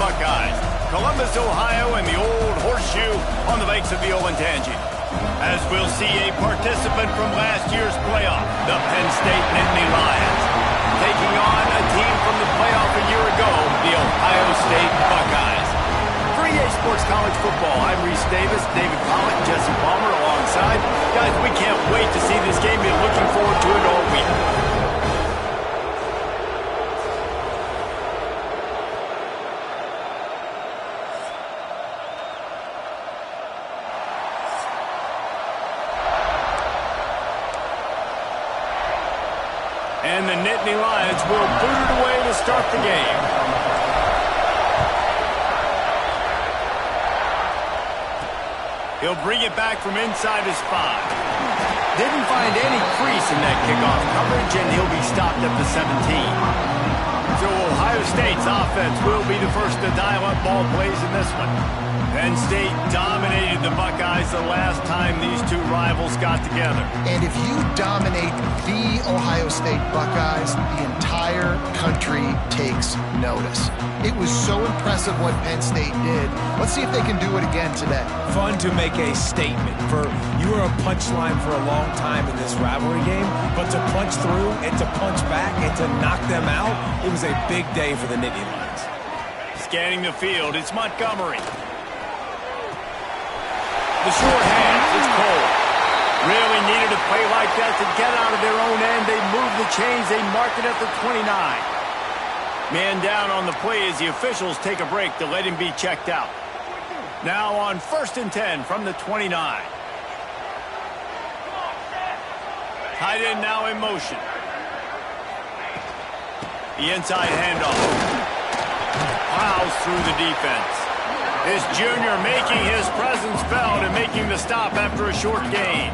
Buckeyes. Columbus, Ohio, and the old horseshoe on the banks of the Olentangy. As we'll see a participant from last year's playoff, the Penn State Nittany Lions, taking on a team from the playoff a year ago, the Ohio State Buckeyes. For EA Sports College Football, I'm Reese Davis, David Pollock, Jesse Palmer alongside. Guys, we can't wait to see this game. We're looking forward to it all week. And the Nittany Lions will boot it away to start the game. He'll bring it back from inside his 5. Didn't find any crease in that kickoff coverage, and he'll be stopped at the 17. So Ohio State's offense will be the first to dial up ball plays in this one. Penn State dominated the Buckeyes the last time these two rivals got together. And if you dominate the Ohio State Buckeyes, the entire country takes notice. It was so impressive what Penn State did. Let's see if they can do it again today. Fun to make a statement. You were a punchline for a long time in this rivalry game, but to punch through and to punch back and to knock them out, it was a big day for the Nittany Lions. Scanning the field, it's Montgomery. The short hands, it's Cole. Really needed a play like that to get out of their own end. They move the chains, they mark it at the 29. Man down on the play as the officials take a break to let him be checked out. Now on 1st and 10 from the 29. Tight end now in motion. The inside handoff. Plows through the defense. This junior making his presence felt and making the stop after a short gain.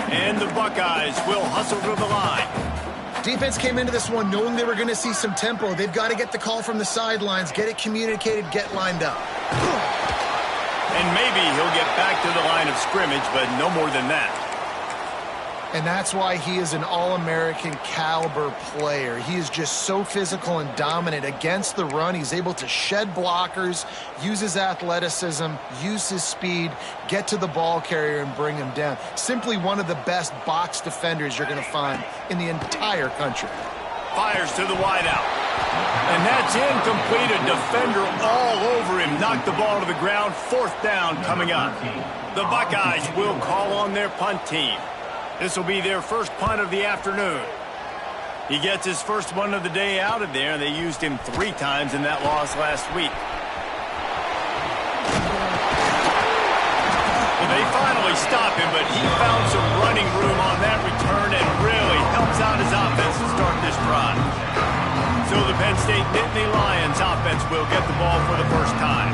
And the Buckeyes will hustle to the line. Defense came into this one knowing they were going to see some tempo. They've got to get the call from the sidelines, get it communicated, get lined up. And maybe he'll get back to the line of scrimmage, but no more than that. And that's why he is an All-American caliber player. He is just so physical and dominant against the run. He's able to shed blockers, use his athleticism, use his speed, get to the ball carrier and bring him down. Simply one of the best box defenders you're going to find in the entire country. Fires to the wideout. And that's incomplete. A defender all over him. Knocked the ball to the ground. 4th down coming up. The Buckeyes will call on their punt team. This will be their first punt of the afternoon. He gets his first one of the day out of there. They used him 3 times in that loss last week. Well, they finally stop him, but he found some running room on that return and really helps out his offense to start this drive. So the Penn State Nittany Lions offense will get the ball for the first time.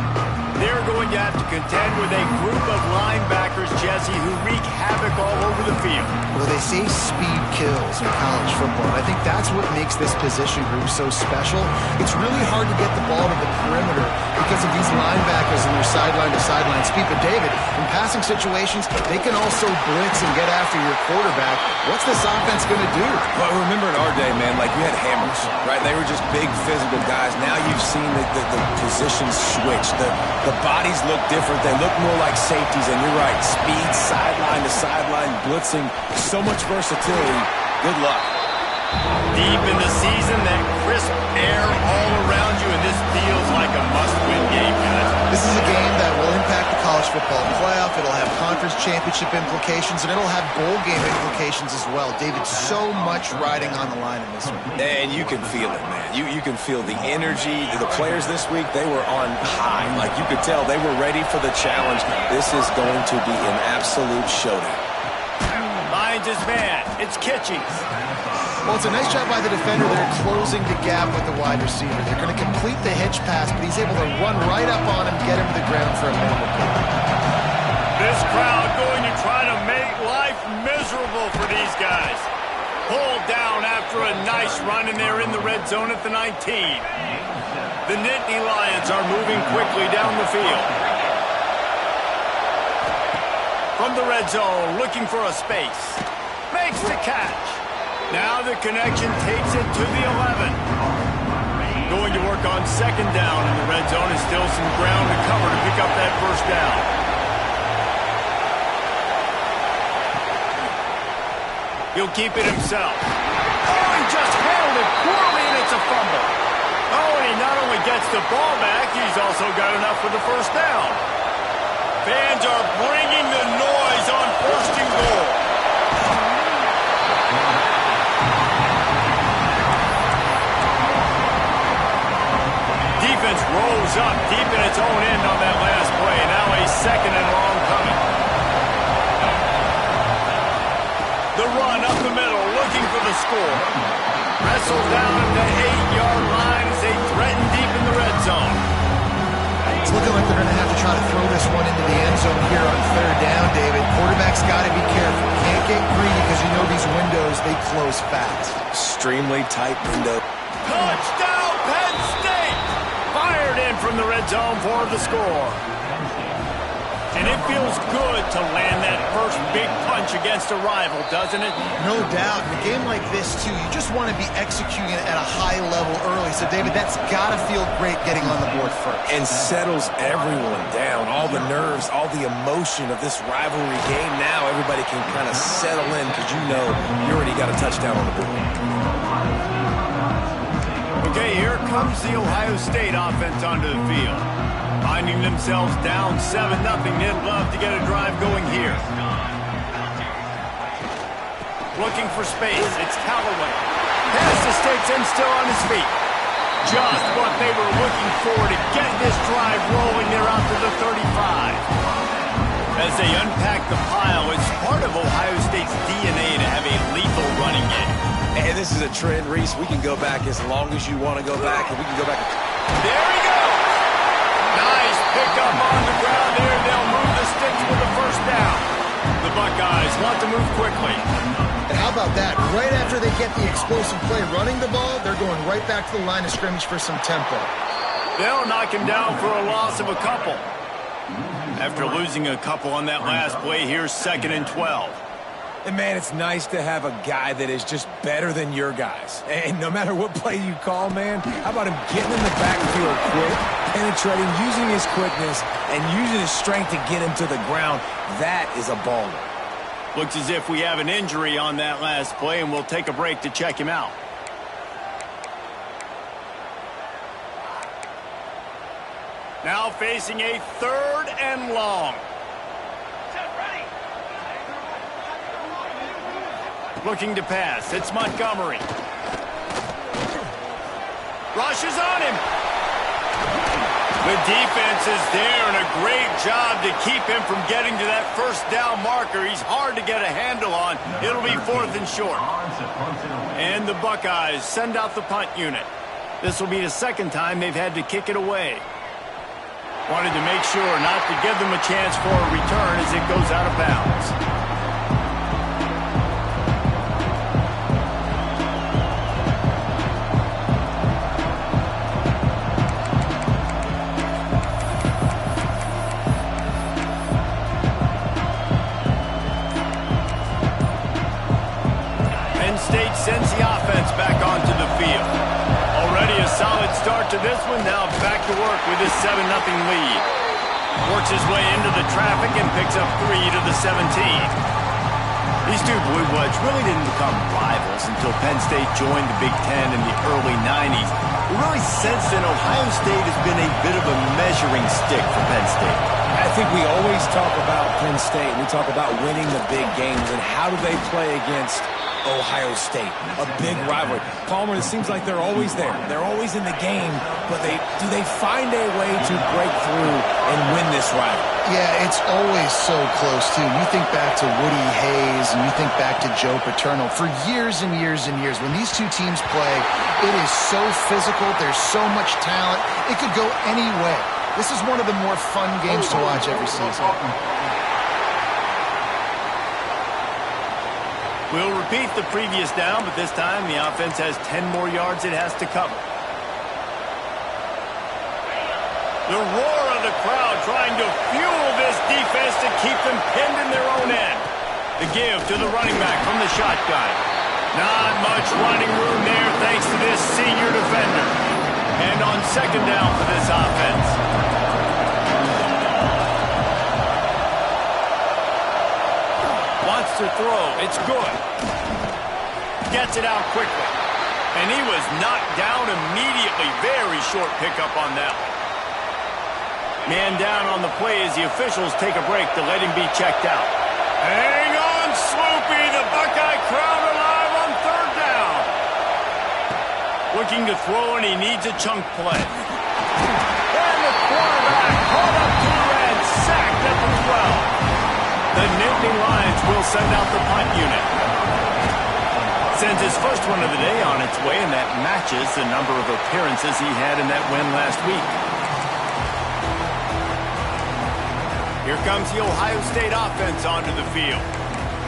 They're going to have to contend with a group of linebackers, Jesse, who wreak havoc all over the field. Well, they say speed kills in college football, and I think that's what makes this position group so special. It's really hard to get the ball to the perimeter because of these linebackers and their sideline-to-sideline speed. But, David, in passing situations, they can also blitz and get after your quarterback. What's this offense going to do? Well, remember in our day, man, like you had hammers, right? They were just big physical guys. Now you've seen the positions switch. The bodies look different. They look more like safeties, and you're right. Speed, sideline to sideline, blitzing, so much versatility. Good luck. Deep in the season, that crisp air all around you, and this feels like a must-win game, guys. This is a game that will impact the college football playoff. It'll have conference championship implications, and it'll have bowl game implications as well. David, so much riding on the line in this one. And you can feel it, man. You can feel the energy. The players this week, they were on high. Like you could tell, they were ready for the challenge. This is going to be an absolute showdown. Finds his man. It's Kitchings. Well, it's a nice job by the defender. They're closing the gap with the wide receiver. They're going to complete the hitch pass, but he's able to run right up on him, get him to the ground for a minimal kick. This crowd going to try to make life miserable for these guys. Pulled down after a nice run, and they're in the red zone at the 19. The Nittany Lions are moving quickly down the field. From the red zone, looking for a space. Makes the catch. Now the connection takes it to the 11. Going to work on second down in the red zone, and still some ground to cover to pick up that first down. He'll keep it himself. Oh, he just handled it poorly, and it's a fumble. Oh, and he not only gets the ball back, he's also got enough for the first down. Fans are bringing the noise on first and goal. Defense rolls up deep in its own end on that last play. Now a second and long coming. The run up the middle, looking for the score. Wrestled down at the 8-yard line as they threaten deep in the red zone. It's looking like they're going to have to try to throw this one into the end zone here on third down, David. Quarterback's got to be careful. Can't get greedy because you know these windows, they close fast. Extremely tight window. Touchdown, Penn State! Fired in from the red zone for the score. And it feels good to land that first big punch against a rival, doesn't it? No doubt. In a game like this, too, you just want to be executing it at a high level early. So, David, that's got to feel great getting on the board first. And settles everyone down. All the nerves, all the emotion of this rivalry game. Now everybody can kind of settle in because you know you already got a touchdown on the board. Okay, here comes the Ohio State offense onto the field. Finding themselves down 7-0, they'd love to get a drive going here. Looking for space, it's Callaway. Pass to Sticks and still on his feet. Just what they were looking for to get this drive rolling. They're out to the 35. As they unpack the pile, it's part of Ohio State's DNA to have a lethal running game. And this is a trend, Reese. We can go back as long as you want to go back, and we can go back. There he goes. Nice pick up on the ground there. They'll move the Sticks for the first down. The Buckeyes want to move quickly. And how about that? Right after they get the explosive play running the ball, they're going right back to the line of scrimmage for some tempo. They'll knock him down for a loss of a couple. After losing a couple on that last play, here's 2nd and 12. And, man, it's nice to have a guy that is just better than your guys. And no matter what play you call, man, how about him getting in the backfield quick, penetrating, using his quickness, and using his strength to get him to the ground? That is a baller. Looks as if we have an injury on that last play, and we'll take a break to check him out. Now facing a 3rd and long. Looking to pass. It's Montgomery. Rushes on him. The defense is there, and a great job to keep him from getting to that first down marker. He's hard to get a handle on. It'll be 4th and short. And the Buckeyes send out the punt unit. This will be the second time they've had to kick it away. Wanted to make sure not to give them a chance for a return as it goes out of bounds. Sends the offense back onto the field. Already a solid start to this one. Now back to work with his 7-0 lead. Works his way into the traffic and picks up 3 to the 17. These two Blue Bloods really didn't become rivals until Penn State joined the Big Ten in the early 90s. We really sensed that Ohio State has been a bit of a measuring stick for Penn State. I think we always talk about Penn State. We talk about winning the big games, and how do they play against Ohio State, a big rivalry. Palmer, it seems like they're always there. They're always in the game, but do they find a way to break through and win this rivalry? Yeah, it's always so close, too. You think back to Woody Hayes, and you think back to Joe Paterno. For years and years and years, when these two teams play, it is so physical. There's so much talent. It could go any way. This is one of the more fun games to watch every season. We'll repeat the previous down, but this time the offense has 10 more yards it has to cover. The roar of the crowd trying to fuel this defense to keep them pinned in their own end. The give to the running back from the shotgun. Not much running room there thanks to this senior defender. And on second down for this offense. Wants to throw. It's good. Gets it out quickly. And he was knocked down immediately. Very short pickup on that one. Man down on the play as the officials take a break to let him be checked out. Hang on, Sloopy. The Buckeye crowd alive on third down. Looking to throw, and he needs a chunk play. And the quarterback caught up to and sacked at the 12. The Nittany Lions will send out the punt unit. Sends his first one of the day on its way, and that matches the number of appearances he had in that win last week. Here comes the Ohio State offense onto the field.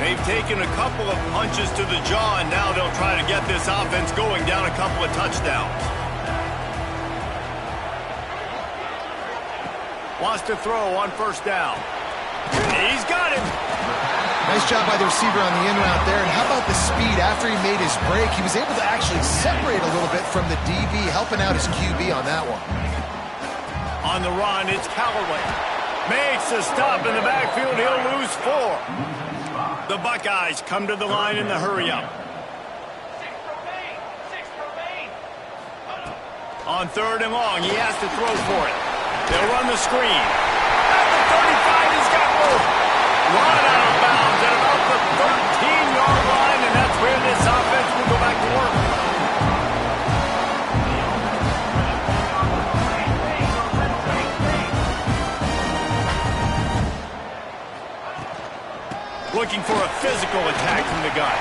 They've taken a couple of punches to the jaw, and now they'll try to get this offense going down a couple of touchdowns. Wants to throw on first down. He's got him. Nice job by the receiver on the in route there. And how about the speed after he made his break? He was able to actually separate a little bit from the DB, helping out his QB on that one. On the run, it's Callaway. Makes a stop in the backfield. He'll lose 4. The Buckeyes come to the line in the hurry-up. On third and long, he has to throw for it. They'll run the screen. At the 35, he's got room. Run out of bounds at about the 13-yard line, and that's where this offense will go back to work. Looking for a physical attack from the gun.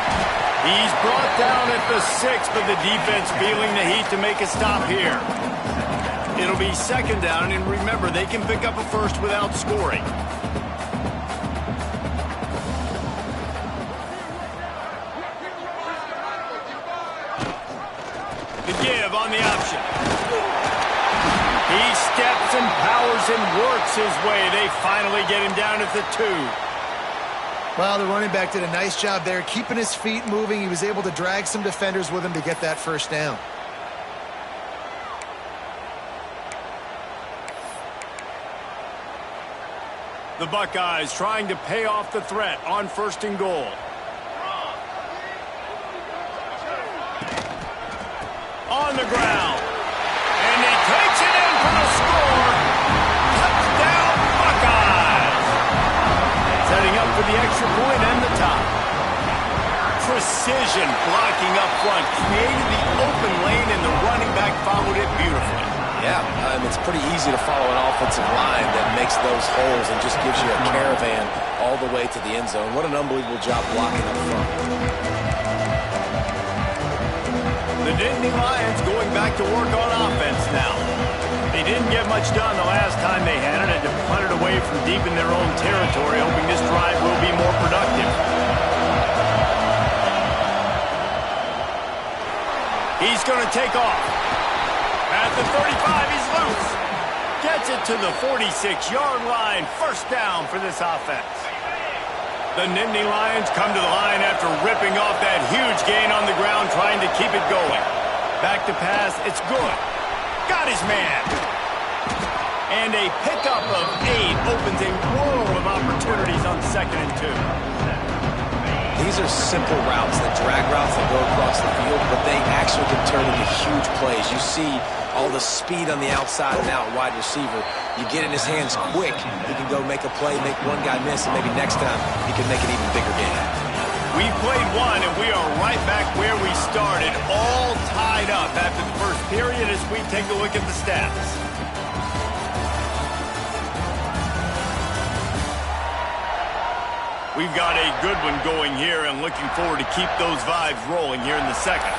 He's brought down at the 6, but the defense feeling the heat to make a stop here. It'll be second down, and remember, they can pick up a first without scoring. The give on the option. He steps and powers and works his way. They finally get him down at the 2. Well, the running back did a nice job there, keeping his feet moving. He was able to drag some defenders with him to get that first down. The Buckeyes trying to pay off the threat on first and goal. On the ground. And he takes it in for the score. Touchdown, Buckeyes. Setting up for the extra point and the top. Precision blocking up front. Created the open lane, and the running back followed it beautifully. Yeah, it's pretty easy to follow an offensive line that makes those holes and just gives you a caravan all the way to the end zone. What an unbelievable job blocking up front. The Nittany Lions going back to work on offense now. They didn't get much done the last time they had it, and to punt it away from deep in their own territory, hoping this drive will be more productive. He's going to take off. At the 35, he's loose. Gets it to the 46-yard line. First down for this offense. The Nittany Lions come to the line after ripping off that huge gain on the ground, trying to keep it going. Back to pass, it's good. Got his man. And a pickup of 8 opens a world of opportunities on second and 2. These are simple routes, the drag routes that go across the field, but they actually can turn into huge plays. You see all the speed on the outside and out wide receiver. You get in his hands quick, he can go make a play, make one guy miss, and maybe next time he can make an even bigger game. We played one, and we are right back where we started, all tied up after the first period as we take a look at the stats. We've got a good one going here, and looking forward to keep those vibes rolling here in the second.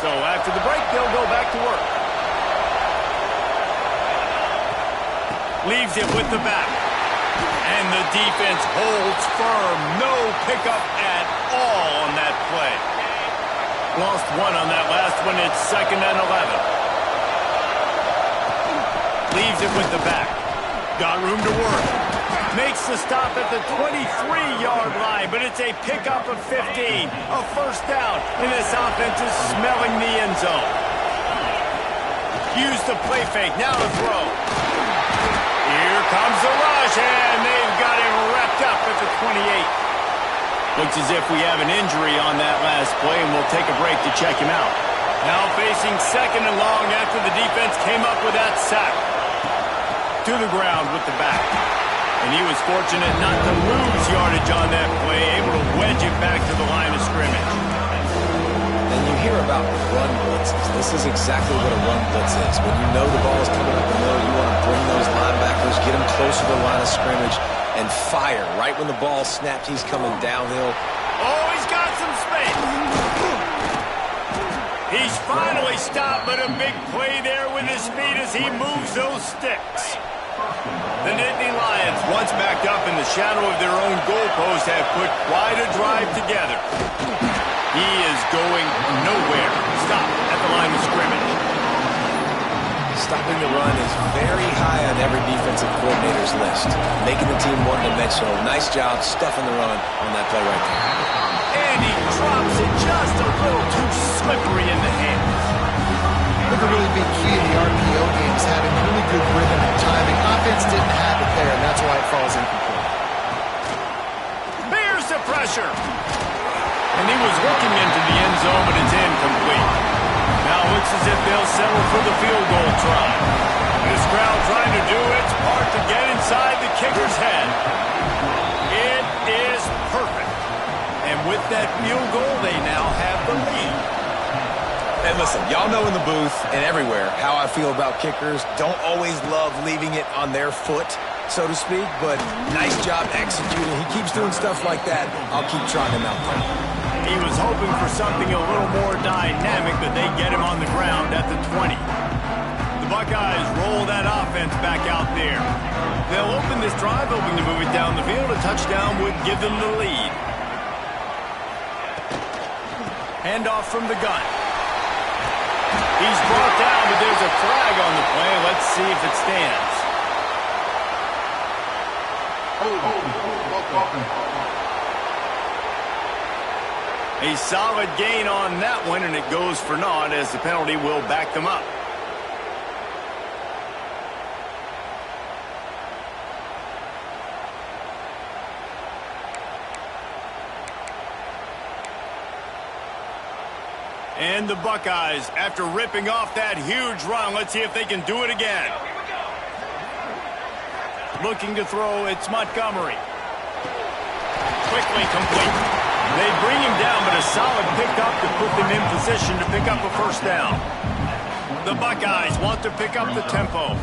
So after the break, they'll go back to work. Leaves it with the back. And the defense holds firm. No pickup at all on that play. Lost one on that last one. It's second and 11. Leaves it with the back. Got room to work. Makes the stop at the 23-yard line, but it's a pickup of 15. A first down, and this offense is smelling the end zone. Use the play fake, now to throw. Here comes the rush, and they've got him wrapped up at the 28. Looks as if we have an injury on that last play, and we'll take a break to check him out. Now facing second and long after the defense came up with that sack. To the ground with the back. And he was fortunate not to lose yardage on that play, able to wedge it back to the line of scrimmage. And you hear about run blitzes. This is exactly what a run blitz is. When you know the ball is coming up the middle, you want to bring those linebackers, get them closer to the line of scrimmage, and fire. Right when the ball snapped, he's coming downhill. Oh, he's got some space. He's finally stopped, but a big play there with his speed as he moves those sticks. The Nittany Lions, once backed up in the shadow of their own goalpost, have put quite a drive together. He is going nowhere. Stop at the line of scrimmage. Stopping the run is very high on every defensive coordinator's list. Making the team one-dimensional. Nice job stuffing the run on that play right there. And he drops it just a little too slippery in the hands. I think a really big key in the RPO game is having really good rhythm and timing. Offense didn't have it there, and that's why it falls incomplete. Bears the pressure. And he was looking into the end zone, but it's incomplete. Now it looks as if they'll settle for the field goal try. This crowd trying to do its part to get inside the kicker's head. It is perfect. And with that field goal, they now have the lead. And listen, y'all know in the booth and everywhere how I feel about kickers. Don't always love leaving it on their foot, so to speak, but nice job executing. He keeps doing stuff like that. I'll keep trying him out there. He was hoping for something a little more dynamic, but they get him on the ground at the 20. The Buckeyes roll that offense back out there. They'll open this drive, hoping to move it down the field. A touchdown would give them the lead. Handoff from the gun. He's brought down, but there's a flag on the play. Let's see if it stands. A solid gain on that one, and it goes for naught as the penalty will back them up. And the Buckeyes, after ripping off that huge run, let's see if they can do it again. Looking to throw, it's Montgomery. Quickly complete. They bring him down, but a solid pickup to put them in position to pick up a first down. The Buckeyes want to pick up the tempo.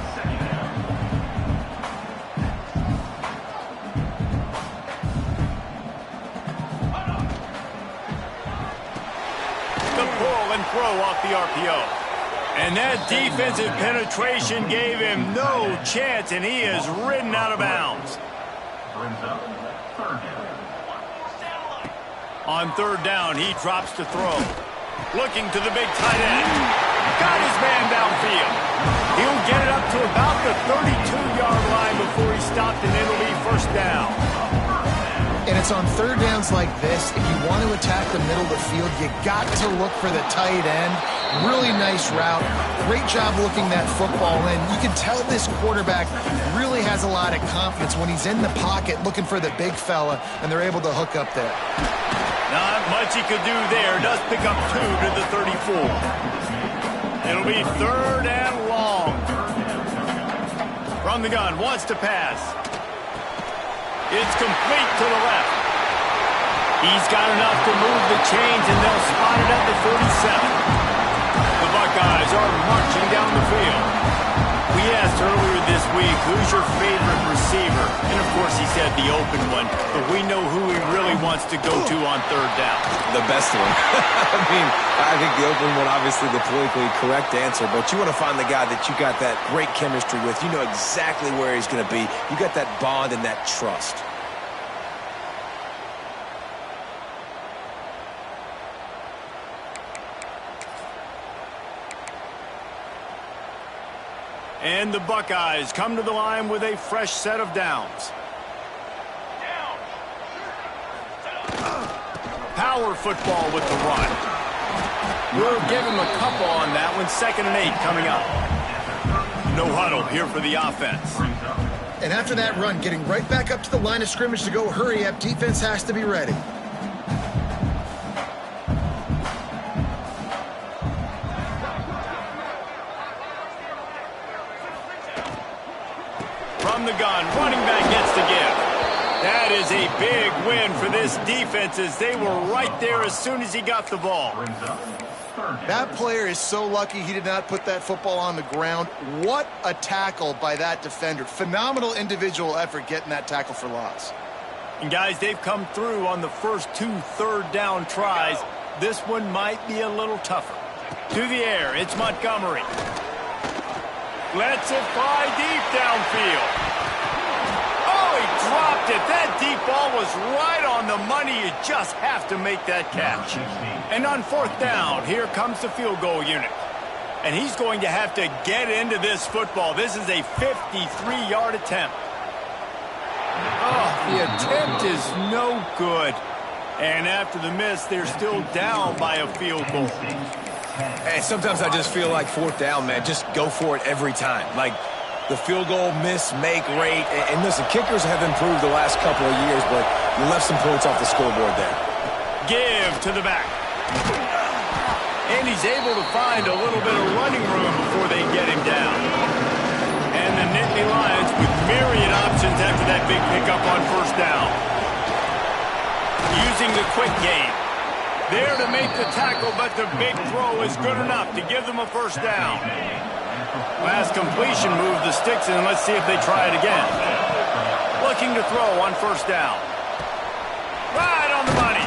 The pull and throw off the RPO. And that defensive penetration gave him no chance, and he is ridden out of bounds. On third down, he drops to throw. Looking to the big tight end. Got his man downfield. He'll get it up to about the 32-yard line before he stopped, and it'll be first down. And it's on third downs like this, if you want to attack the middle of the field, you got to look for the tight end. Really nice route. Great job looking that football in. You can tell this quarterback really has a lot of confidence when he's in the pocket looking for the big fella, and they're able to hook up there. Not much he could do there. Does pick up 2 to the 34. It'll be third and long. From the gun, wants to pass. It's complete to the left. He's got enough to move the chains, and they'll spot it at the 47. The Buckeyes are marching down the field. We asked earlier this week, who's your favorite receiver? And, of course, he said the open one. But we know who he really wants to go to on third down. The best one. I think the open one, obviously the politically correct answer. But you want to find the guy that you got that great chemistry with. You know exactly where he's going to be. You got that bond and that trust. And the Buckeyes come to the line with a fresh set of downs. power football with the run. We'll give him a couple on that one. 2nd and 8 coming up. No huddle here for the offense. And after that run, getting right back up to the line of scrimmage to go hurry up, defense has to be ready. From the gun, running back gets the give. That is a big win for this defense as they were right there as soon as he got the ball. That player is so lucky he did not put that football on the ground. What a tackle by that defender. Phenomenal individual effort getting that tackle for loss. And guys, they've come through on the first 2 third-down tries. This one might be a little tougher. To the air, it's Montgomery. Lets it fly deep downfield. Oh, he dropped it. That deep ball was right on the money. You just have to make that catch. And on 4th down, here comes the field goal unit. And he's going to have to get into this football. This is a 53-yard attempt. Oh, the attempt is no good. And after the miss, they're still down by a field goal. Hey, sometimes I just feel like 4th down, man. Just go for it every time. Like the field goal miss, make rate. And listen, kickers have improved the last couple of years, but you left some points off the scoreboard there. Give to the back. And he's able to find a little bit of running room before they get him down. And the Nittany Lions with myriad options after that big pickup on 1st down. Using the quick game. There to make the tackle, but the big throw is good enough to give them a 1st down. Last completion moved the sticks, and let's see if they try it again. Looking to throw on 1st down. Right on the money.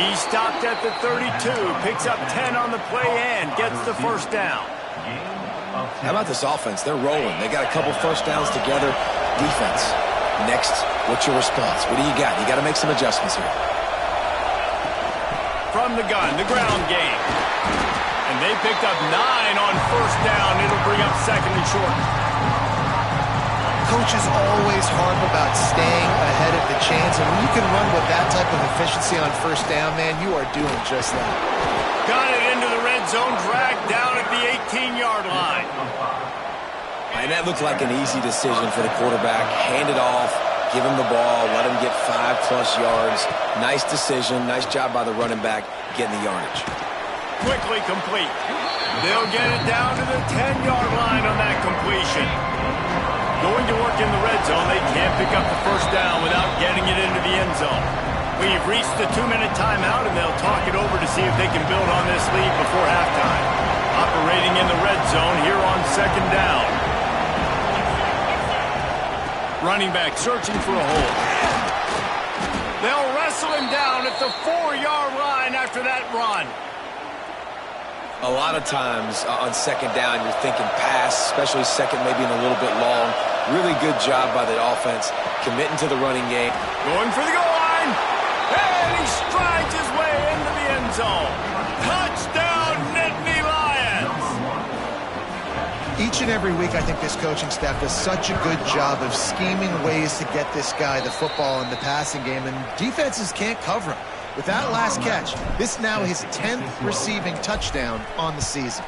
He stopped at the 32, picks up 10 on the play, and gets the 1st down. How about this offense? They're rolling. They got a couple 1st downs together. Defense. Next, what's your response? What do you got? You got to make some adjustments here. From the gun, the ground game. And they picked up 9 on 1st down. It'll bring up 2nd and short. Coaches always harp about staying ahead of the chains, and when you can run with that type of efficiency on 1st down, man, you are doing just that. Got it into the red zone, dragged down at the 18-yard line. And that looked like an easy decision for the quarterback. Hand it off, give him the ball, let him get 5+ yards. Nice decision, nice job by the running back getting the yardage. Quickly complete. They'll get it down to the 10-yard line on that completion. Going to work in the red zone, they can't pick up the 1st down without getting it into the end zone. We've reached the 2-minute timeout, and they'll talk it over to see if they can build on this lead before halftime. Operating in the red zone here on 2nd down. Running back searching for a hole. They'll wrestle him down at the 4-yard line after that run. A lot of times on 2nd down, you're thinking pass, especially 2nd, maybe in a little bit long. Really good job by the offense, committing to the running game. Going for the goal line. And he strides his way into the end zone. Touchdown, Nittany Lions. Each and every week, I think this coaching staff does such a good job of scheming ways to get this guy the football in the passing game, and defenses can't cover him. With that last catch, this now his 10th receiving touchdown on the season.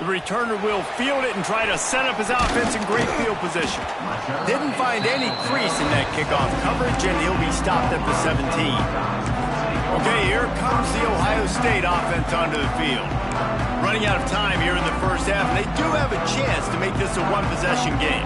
The returner will field it and try to set up his offense in great field position. Didn't find any crease in that kickoff coverage, and he'll be stopped at the 17. Okay, here comes the Ohio State offense onto the field. Running out of time here in the 1st half, and they do have a chance to make this a 1-possession game.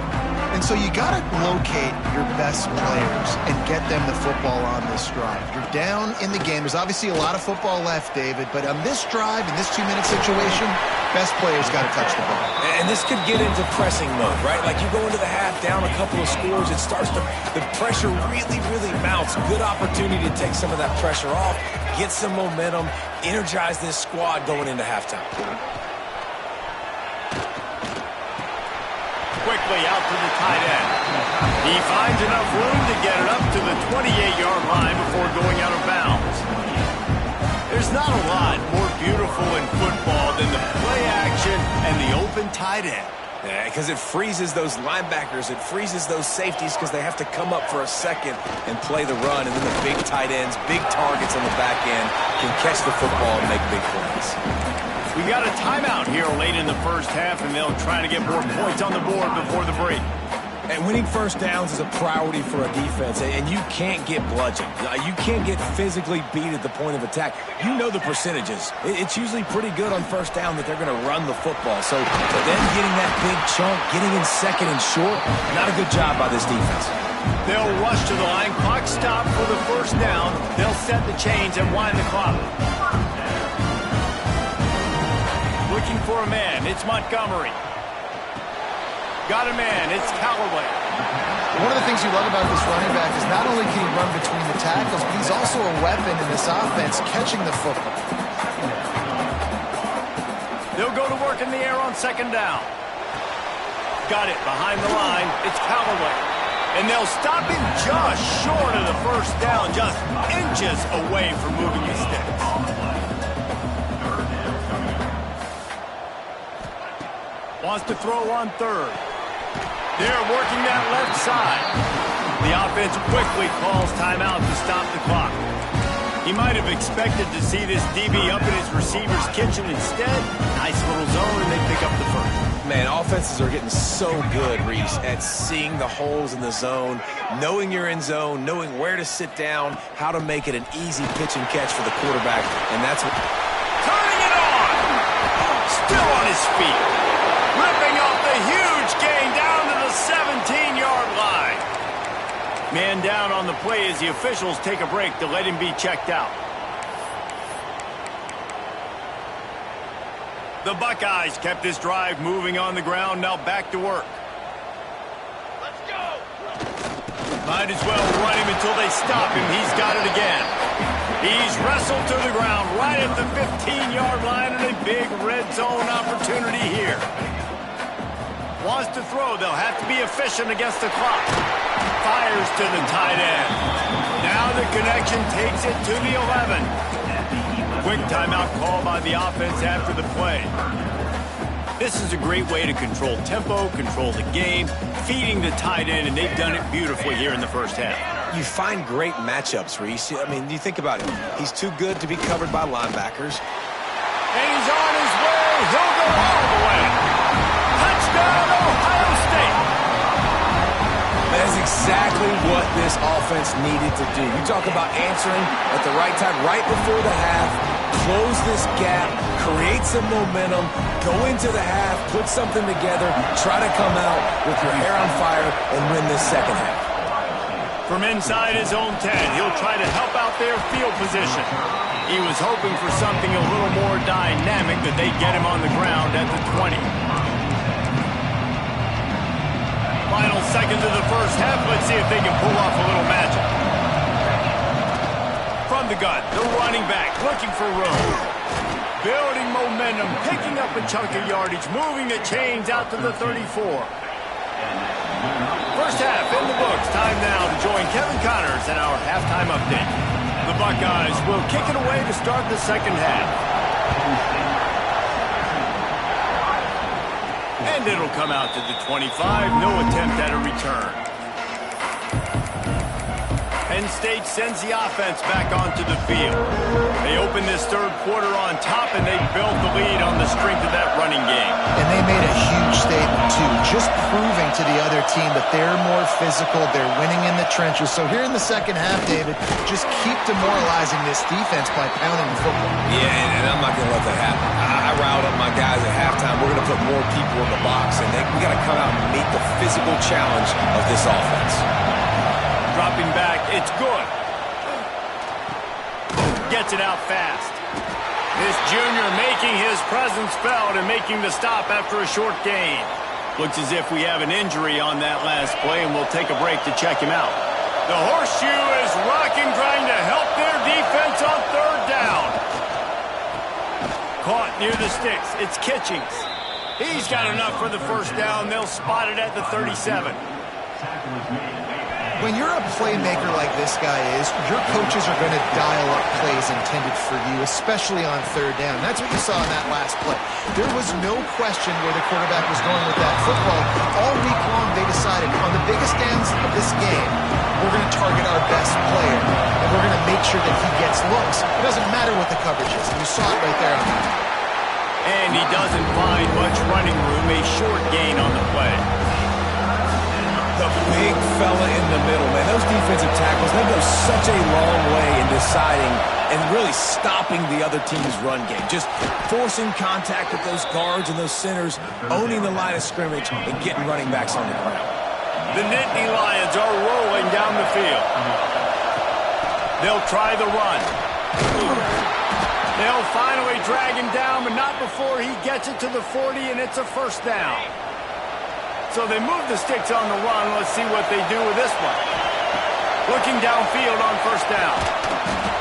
And so you got to locate your best players and get them the football on this drive. You're down in the game. There's obviously a lot of football left, David, but on this drive, in this 2-minute situation, best players got to touch the ball. And this could get into pressing mode, right? Like you go into the half, down a couple of scores, it starts to, the pressure really mounts. Good opportunity to take some of that pressure off, get some momentum, energize this squad going into halftime. Quickly out to the tight end. He finds enough room to get it up to the 28-yard line before going out of bounds. There's not a lot more beautiful in football than the play action and the open tight end. Yeah, because it freezes those linebackers. It freezes those safeties because they have to come up for a second and play the run. And then the big tight ends, big targets on the back end can catch the football and make big plays. We got a timeout here late in the first half, and they'll try to get more points on the board before the break. And winning first downs is a priority for a defense, and you can't get bludgeoned. You can't get physically beat at the point of attack. You know the percentages. It's usually pretty good on first down that they're going to run the football. So for them getting that big chunk, getting in second and short, not a good job by this defense. They'll rush to the line. Clock stop for the first down. They'll set the chains and wind the clock. Looking for a man. It's Montgomery. Got a man. It's Callaway. One of the things you love about this running back is not only can he run between the tackles, but he's also a weapon in this offense catching the football. They'll go to work in the air on second down. Got it behind the line. It's Callaway. And they'll stop him just short of the first down, just inches away from moving the sticks. Wants to throw on third. They're working that left side. The offense quickly calls timeout to stop the clock. He might have expected to see this DB up in his receiver's kitchen instead. Nice little zone, and they pick up the first. Man, offenses are getting so good, Reese, at seeing the holes in the zone, knowing you're in zone, knowing where to sit down, how to make it an easy pitch and catch for the quarterback, and that's what... Turning it on! Still on his feet. Ripping off the huge gain down to the 17-yard line. Man down on the play as the officials take a break to let him be checked out. The Buckeyes kept this drive moving on the ground, now back to work. Let's go! Might as well run him until they stop him. He's got it again. He's wrestled to the ground right at the 15-yard line, and a big red zone opportunity here. Wants to throw. They'll have to be efficient against the clock. Fires to the tight end. Now the connection takes it to the 11. Quick timeout call by the offense after the play. This is a great way to control tempo, control the game, feeding the tight end, and they've done it beautifully here in the first half. You find great matchups, Reese. I mean, you think about it. He's too good to be covered by linebackers. And he's on his way. He'll go all the way. Touchdown, Ohio State. That is exactly what this offense needed to do. You talk about answering at the right time, right before the half, close this gap, create some momentum, go into the half, put something together, try to come out with your hair on fire and win this second half. From inside his own 10, he'll try to help out their field position. He was hoping for something a little more dynamic, that they'd get him on the ground at the 20. Final seconds of the first half. Let's see if they can pull off a little magic. From the gun, the running back looking for room. Building momentum, picking up a chunk of yardage, moving the chains out to the 34. First half in the books. Time now to join Kevin Connors in our halftime update. The Buckeyes will kick it away to start the second half. And it'll come out to the 25. No attempt at a return. Penn State sends the offense back onto the field. They open this third quarter on top, and they built the lead on the strength of that running game. And they made a huge statement, too, just proving to the other team that they're more physical, they're winning in the trenches. So here in the second half, David, just keep demoralizing this defense by pounding the football. Yeah, and I'm not going to let that happen. I riled up my guys at halftime. We're going to put more people in the box, and we got to come out and meet the physical challenge of this offense. Dropping back, it's good. Gets it out fast. This junior making his presence felt and making the stop after a short gain. Looks as if we have an injury on that last play, and we'll take a break to check him out. The horseshoe is rocking, trying to help their defense on third down. Caught near the sticks. It's Kitchings. He's got enough for the first down. They'll spot it at the 37. When you're a playmaker like this guy is, your coaches are going to dial up plays intended for you, especially on third down. That's what you saw in that last play. There was no question where the quarterback was going with that football. All week long, they decided on the biggest downs of this game, we're going to target our best player, and we're going to make sure that he gets looks. It doesn't matter what the coverage is, and you saw it right there on that. And he doesn't find much running room, a short gain on the play. The big fella in the middle, man. Those defensive tackles, they go such a long way in deciding and really stopping the other team's run game. Just forcing contact with those guards and those centers, owning the line of scrimmage, and getting running backs on the ground. The Nittany Lions are rolling down the field. They'll try the run. They'll finally drag him down, but not before he gets it to the 40, and it's a first down. So they move the sticks on the run. Let's see what they do with this one. Looking downfield on first down.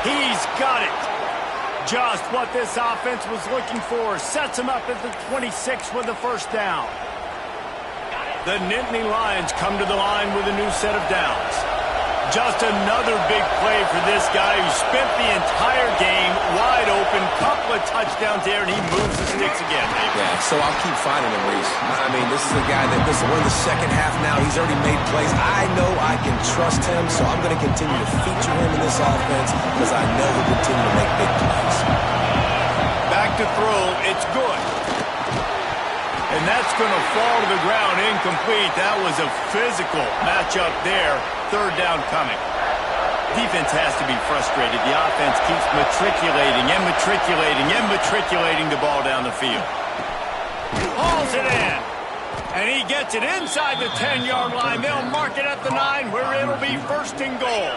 He's got it. Just what this offense was looking for. Sets him up at the 26 with the first down. The Nittany Lions come to the line with a new set of downs. Just another big play for this guy who spent the entire game wide open. Couple of touchdowns there, and he moves the sticks again. Yeah, so I'll keep finding him, Reese. I mean, this is a guy that, listen, we're in the second half now. He's already made plays. I know I can trust him, so I'm going to continue to feature him in this offense because I know he'll continue to make big plays. Back to throw. It's good. And that's going to fall to the ground incomplete. That was a physical matchup there. Third down coming. Defense has to be frustrated. The offense keeps matriculating the ball down the field. Hauls it in. And he gets it inside the 10-yard line. They'll mark it at the 9 where it'll be first and goal.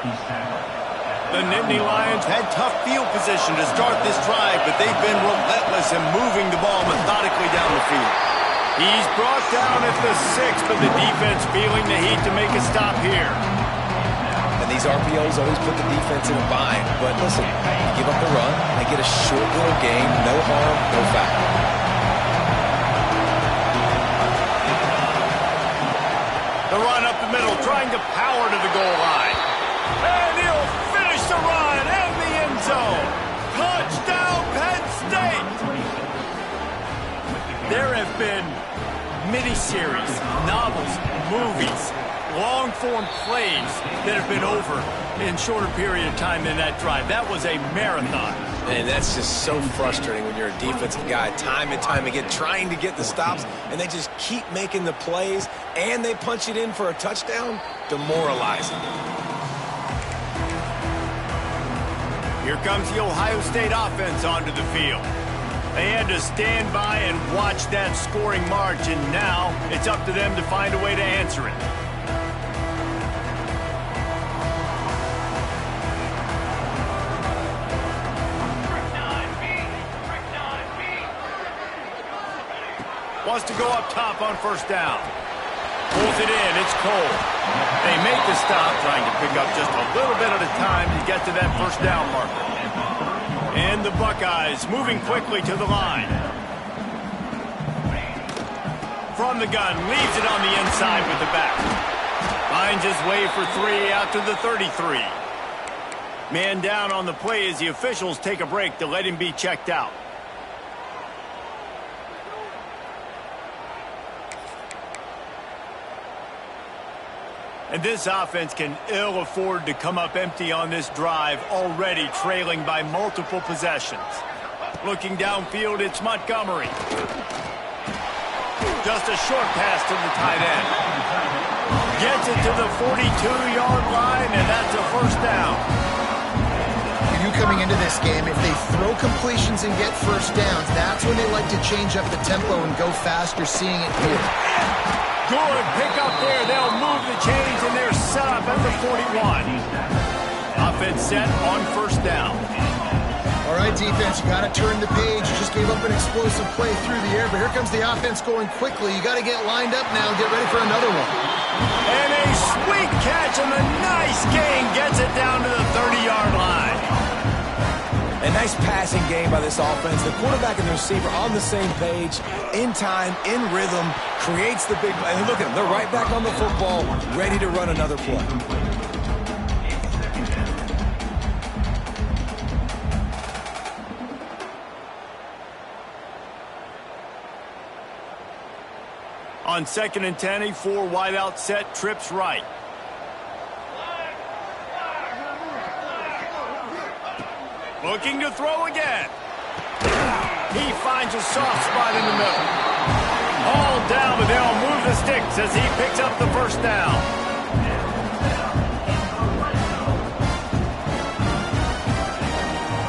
The Nittany Lions had tough field position to start this drive, but they've been relentless in moving the ball methodically down the field. He's brought down at the 6, but the defense feeling the heat to make a stop here. And these RPOs always put the defense in a bind. But listen, you give up the run, they get a short little gain, no harm, no foul. The run up the middle, trying to power to the goal line. And he'll finish the run in the end zone. Touchdown, Penn State! There have been miniseries, novels, movies, long-form plays that have been over in shorter period of time than that drive. That was a marathon. And that's just so frustrating when you're a defensive guy, time and time again, trying to get the stops, and they just keep making the plays, and they punch it in for a touchdown. Demoralizing. Here comes the Ohio State offense onto the field. They had to stand by and watch that scoring march, and now it's up to them to find a way to answer it. Wants to go up top on first down. Pulls it in. It's Cole. They make the stop, trying to pick up just a little bit at a time to get to that first down marker. And the Buckeyes moving quickly to the line. From the gun, leaves it on the inside with the back. Finds his way for 3 out to the 33. Man down on the play as the officials take a break to let him be checked out. And this offense can ill afford to come up empty on this drive, already trailing by multiple possessions. Looking downfield, it's Montgomery. Just a short pass to the tight end. Gets it to the 42-yard line, and that's a first down. You coming into this game, if they throw completions and get first downs, that's when they like to change up the tempo and go faster, seeing it here. Good pick up there. They'll move the chains, and they're set up at the 41. Offense set on first down. All right, defense, you got to turn the page. You just gave up an explosive play through the air, but here comes the offense going quickly. You got to get lined up now and get ready for another one. And a sweet catch, and a nice gain gets it down to the 30-yard line. A nice passing game by this offense. The quarterback and the receiver on the same page, in time, in rhythm, creates the big play. And look at them. They're right back on the football, ready to run another play. On 2nd and 10, a 4 wide out set, trips right. Looking to throw again. He finds a soft spot in the middle. All down, but they'll move the sticks as he picks up the first down.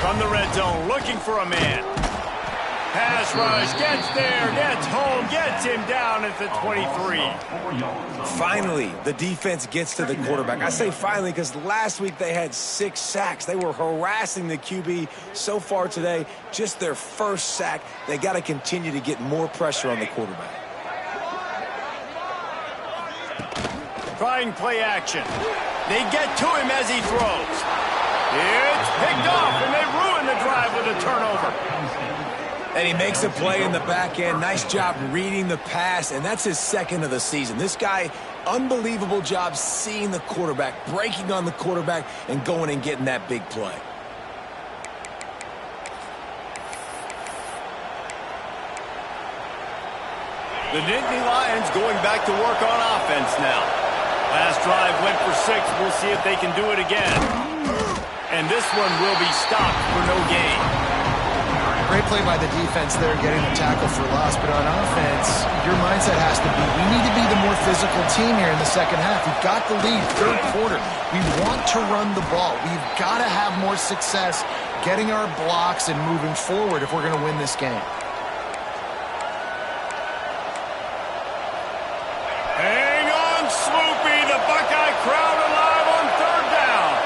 From the red zone, looking for a man. Pass rush, gets there, gets home, gets him down at the 23. Finally, the defense gets to the quarterback. I say finally because last week they had 6 sacks. They were harassing the QB so far today. Just their first sack. They got to continue to get more pressure on the quarterback. Trying play action. They get to him as he throws. It's picked off, and they ruin the drive with a turnover. And he makes a play in the back end. Nice job reading the pass, and that's his 2nd of the season. This guy, unbelievable job seeing the quarterback, breaking on the quarterback, and going and getting that big play. The Nittany Lions going back to work on offense now. Last drive went for 6. We'll see if they can do it again. And this one will be stopped for no gain. Great play by the defense there, getting the tackle for loss. But on offense, your mindset has to be, we need to be the more physical team here in the second half. We've got the lead, 3rd quarter. We want to run the ball. We've got to have more success getting our blocks and moving forward if we're going to win this game. Hang on, Sloopy. The Buckeye crowd alive on 3rd down.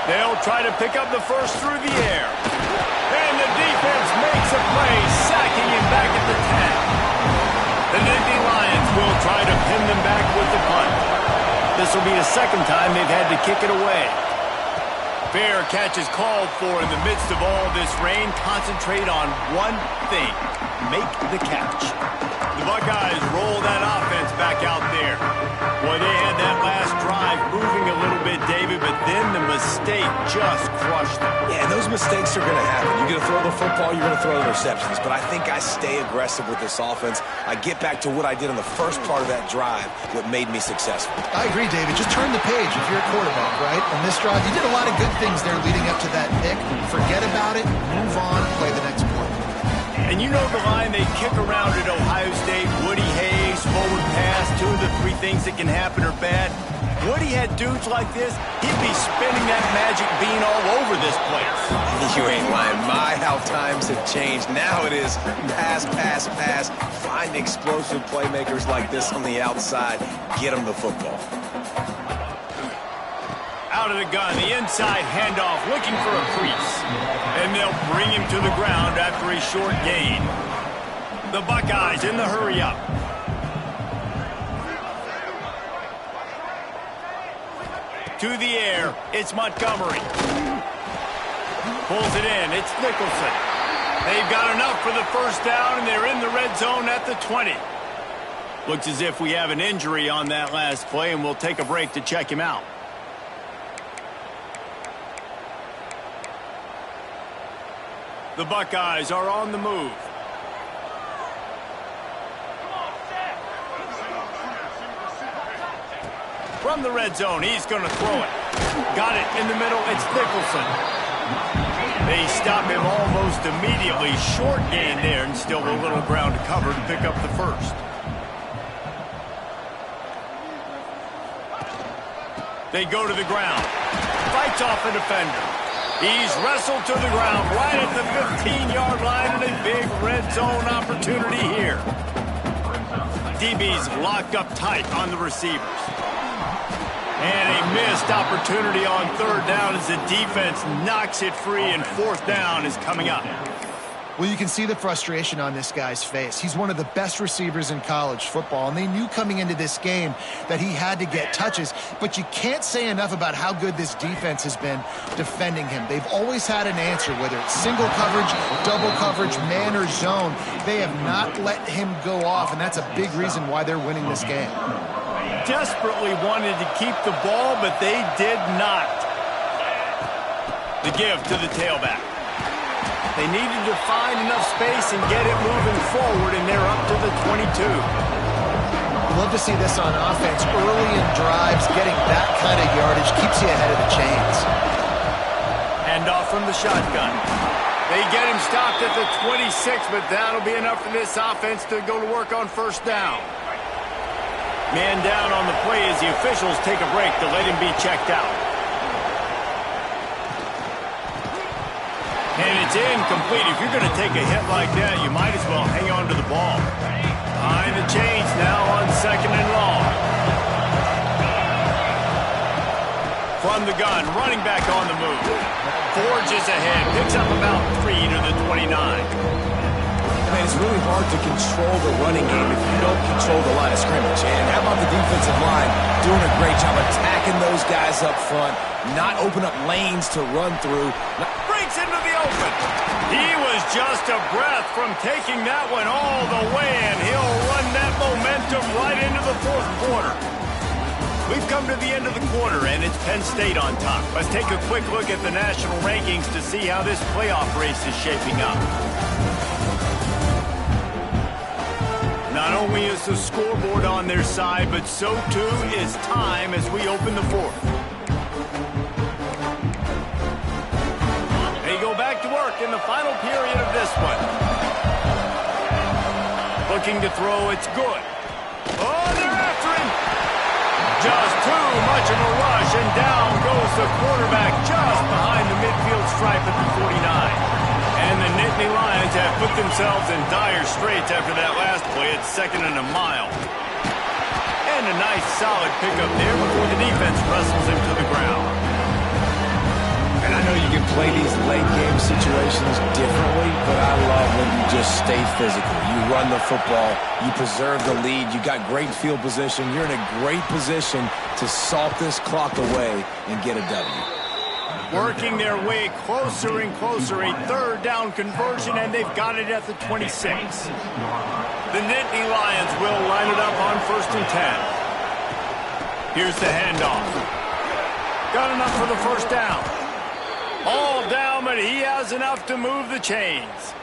They'll try to pick up the first through the air. And the defense makes a play, sacking him back at the 10. The Nittany Lions will try to pin them back with the punt. This will be the 2nd time they've had to kick it away. Fair catch is called for in the midst of all this rain. Concentrate on one thing. Make the catch. The Buckeyes roll that offense back out there. Boy, they had that last drive moving a little bit, David, but then the mistake just crushed them. Yeah, and those mistakes are going to happen. You're going to throw the football, you're going to throw the interceptions. But I think I stay aggressive with this offense. I get back to what I did in the first part of that drive, what made me successful. I agree, David. Just turn the page if you're a quarterback, right? On this drive, you did a lot of good things there leading up to that pick. Forget about it, move on, play the next play. And you know the line they kick around at Ohio State, Woody Hayes, forward pass, 2 of the 3 things that can happen are bad. Woody had dudes like this, he'd be spinning that magic bean all over this place. You ain't lying. My, how times have changed. Now it is pass, pass, pass. Find explosive playmakers like this on the outside. Get them the football. Out of the gun, the inside handoff, looking for a crease. And they'll bring him to the ground after a short gain. The Buckeyes in the hurry-up. To the air, it's Montgomery. Pulls it in, it's Nicholson. They've got enough for the first down, and they're in the red zone at the 20. Looks as if we have an injury on that last play, and we'll take a break to check him out. The Buckeyes are on the move. From the red zone, he's going to throw it. Got it in the middle, it's Nicholson. They stop him almost immediately. Short gain there, and still a little ground to cover to pick up the first. They go to the ground. Fights off a defender. He's wrestled to the ground right at the 15-yard line, and a big red zone opportunity here. DB's locked up tight on the receivers. And a missed opportunity on 3rd down as the defense knocks it free, and 4th down is coming up. Well, you can see the frustration on this guy's face. He's one of the best receivers in college football, and they knew coming into this game that he had to get touches, but you can't say enough about how good this defense has been defending him. They've always had an answer, whether it's single coverage, double coverage, man, or zone. They have not let him go off, and that's a big reason why they're winning this game. Desperately wanted to keep the ball, but they did not. The give to the tailback. They needed to find enough space and get it moving forward, and they're up to the 22. Love to see this on offense. Early in drives, getting that kind of yardage keeps you ahead of the chains. Hand off from the shotgun. They get him stopped at the 26, but that'll be enough for this offense to go to work on first down. Man down on the play as the officials take a break to let him be checked out. And it's incomplete. If you're going to take a hit like that, you might as well hang on to the ball. Behind the chains now on 2nd and long. From the gun, running back on the move. Forges ahead, picks up about 3 to the 29. Man, it's really hard to control the running game if you don't control the line of scrimmage. And how about the defensive line doing a great job attacking those guys up front, not open up lanes to run through. Breaks into the open. He was just a breath from taking that one all the way, and he'll run that momentum right into the 4th quarter. We've come to the end of the quarter, and it's Penn State on top. Let's take a quick look at the national rankings to see how this playoff race is shaping up. Not only is the scoreboard on their side, but so too is time as we open the 4th. They go back to work in the final period of this one. Looking to throw, it's good. Oh, they're after him! Just too much of a rush, and down goes the quarterback just behind the midfield stripe at the 49. And the Nittany Lions have put themselves in dire straits after that last play at 2nd and a mile. And a nice solid pickup there before the defense wrestles him to the ground. And I know you can play these late game situations differently, but I love when you just stay physical. You run the football, you preserve the lead, you got great field position, you're in a great position to salt this clock away and get a W. Working their way closer and closer, a 3rd down conversion, and they've got it at the 26. The Nittany Lions will line it up on 1st and 10. Here's the handoff. Got enough for the first down. All down, but he has enough to move the chains.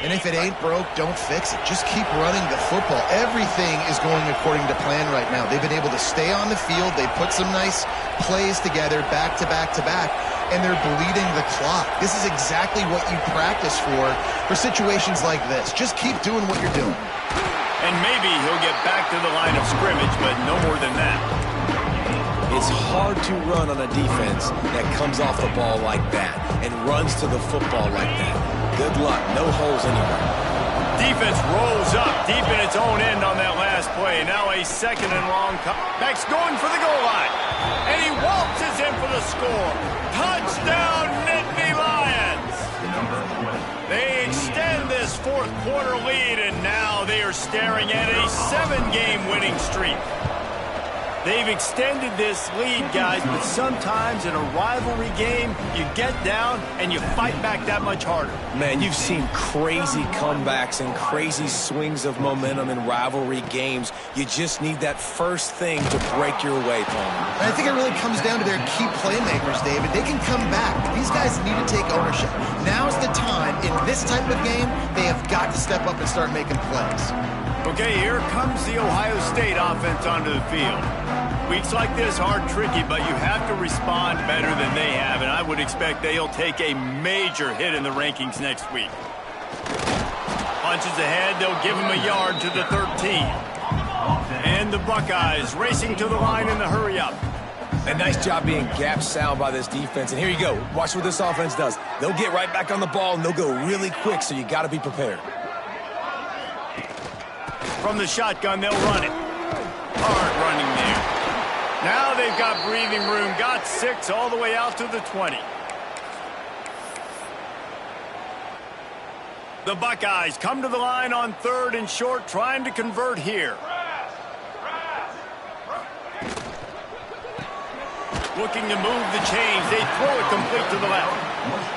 And if it ain't broke, don't fix it. Just keep running the football. Everything is going according to plan right now. They've been able to stay on the field. They put some nice plays together back to back to back, and they're bleeding the clock. This is exactly what you practice for situations like this. Just keep doing what you're doing. And maybe he'll get back to the line of scrimmage, but no more than that. It's hard to run on a defense that comes off the ball like that and runs to the football like that. Good luck. No holes anywhere. Defense rolls up deep in its own end on that last play. Now a 2nd and long. Back's going for the goal line. And he waltzes in for the score. Touchdown, Nittany Lions! They extend this 4th quarter lead, and now they are staring at a 7-game winning streak. They've extended this lead, guys, but sometimes in a rivalry game, you get down and you fight back that much harder. Man, you've seen crazy comebacks and crazy swings of momentum in rivalry games. You just need that first thing to break your way, Palmer. And I think it really comes down to their key playmakers, David. They can come back, but these guys need to take ownership. Now's the time. In this type of game, they have got to step up and start making plays. Okay, here comes the Ohio State offense onto the field. Weeks like this are tricky, but you have to respond better than they have, and I would expect they'll take a major hit in the rankings next week. Punches ahead, they'll give him a yard to the 13. And the Buckeyes racing to the line in the hurry-up. A nice job being gap sound by this defense, and here you go. Watch what this offense does. They'll get right back on the ball, and they'll go really quick, so you got to be prepared. From the shotgun, they'll run it. Hard running there. Now they've got breathing room. Got 6 all the way out to the 20. The Buckeyes come to the line on 3rd and short, trying to convert here. Looking to move the chains. They throw it complete to the left.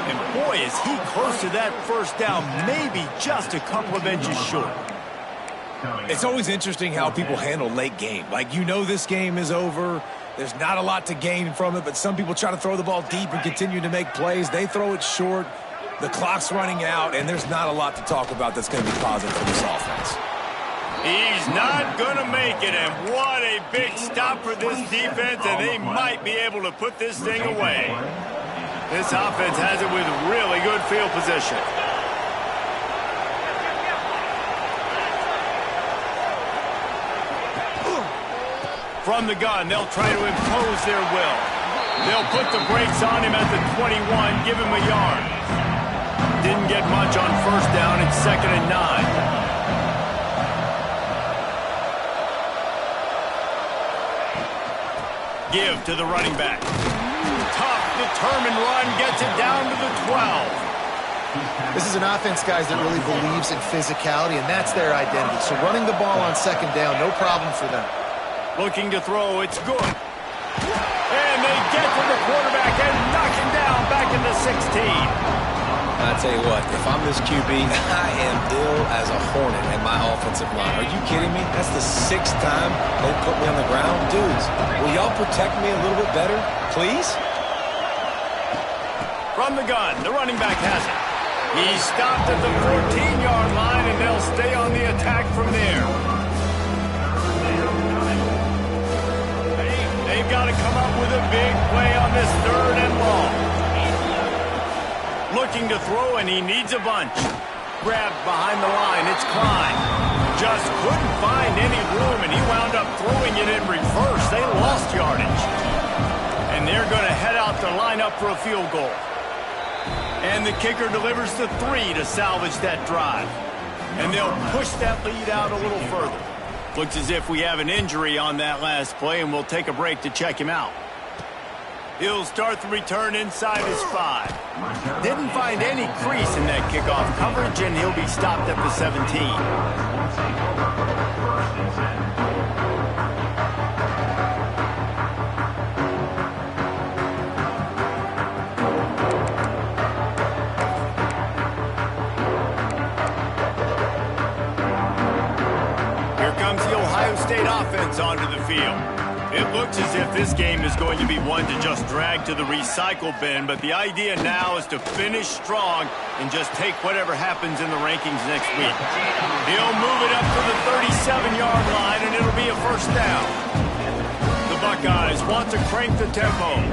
And boy, is he close to that first down, maybe just a couple of inches short. It's always interesting how people handle late game. Like, you know this game is over. There's not a lot to gain from it, but some people try to throw the ball deep and continue to make plays. They throw it short. The clock's running out, and there's not a lot to talk about that's going to be positive for this offense. He's not going to make it, and what a big stop for this defense, and they might be able to put this thing away. This offense has it with really good field position. From the gun, they'll try to impose their will. They'll put the brakes on him at the 21, give him a yard. Didn't get much on first down. It's 2nd and 9. Give to the running back. Tough, determined run, gets it down to the 12. This is an offense, guys, that really believes in physicality, and that's their identity. So running the ball on 2nd down, no problem for them. Looking to throw, it's good. And they get to the quarterback and knock him down back in the 16. I tell you what, if I'm this QB, I am ill as a hornet at my offensive line. Are you kidding me? That's the 6th time they put me on the ground. Dudes, will y'all protect me a little bit better, please? From the gun, the running back has it. He's stopped at the 14-yard line, and they'll stay on the attack from there. They've got to come up with a big play on this 3rd and long. Looking to throw, and he needs a bunch. Grabbed behind the line, it's Klein. Just couldn't find any room, and he wound up throwing it in reverse. They lost yardage. And they're going to head out to line up for a field goal. And the kicker delivers the 3 to salvage that drive. And they'll push that lead out a little further. Looks as if we have an injury on that last play, and we'll take a break to check him out. He'll start the return inside his 5. Didn't find any crease in that kickoff coverage, and he'll be stopped at the 17. Here comes the Ohio State offense onto the field. It looks as if this game is going to be one to just drag to the recycle bin, but the idea now is to finish strong and just take whatever happens in the rankings next week. He'll move it up to the 37-yard line, and it'll be a first down. The Buckeyes want to crank the tempo.